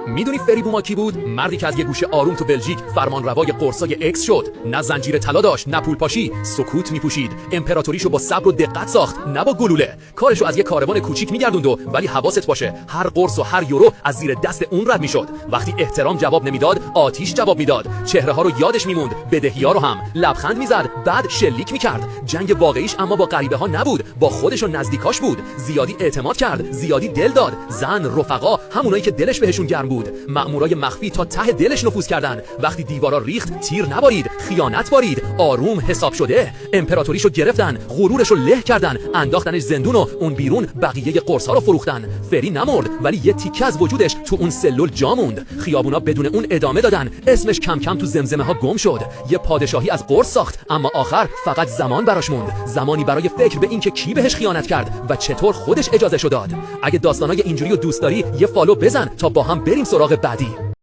میدونی فری بوما کی بود؟ مردی که از یه گوشه آروم تو بلژیک فرمانروای قرصای اکس شد. نه زنجیر طلا داشت، نه پول پاشی، سکوت میپوشید. امپراتوریشو با صبر و دقت ساخت، نه با گلوله. کارشو از یه کاروان کوچیک میگردوند ولی حواست باشه هر قرص و هر یورو از زیر دست اون رد میشد. وقتی احترام جواب نمیداد، آتیش جواب میداد. چهره ها رو یادش میموند، بدهی‌ها رو هم. لبخند میزد، بعد شلیک میکرد. جنگ واقعیش اما با غریبه ها نبود، با خودش و نزدیکاش بود. زیادی اعتماد کرد، زیادی دل داد. زن، رفقا، همونایی که دلش بهشون گرم بود. مأمورای مخفی تا ته دلش نفوذ کردن. وقتی دیوارا ریخت، تیر نبارید، خیانت بارید. آروم حساب شده. امپراتوریشو گرفتن، غرورشو له کردن، انداختنش زندون و اون بیرون بقیه قرصا رو فروختن. فری نمرد، ولی یه تیکه از وجودش تو اون سلول جا موند. خیابونا بدون اون ادامه دادن. اسمش کم کم تو زمزمه ها گم شد. یه پادشاهی از قرص ساخت، اما آخر فقط زمان براش موند. زمانی برای فکر به اینکه کی بهش خیانت کرد و چطور خودش اجازهشو داد. اگه داستانای اینجوری رو دوست داری، یه فالو بزن تا با هم بریم سراغ بعدی.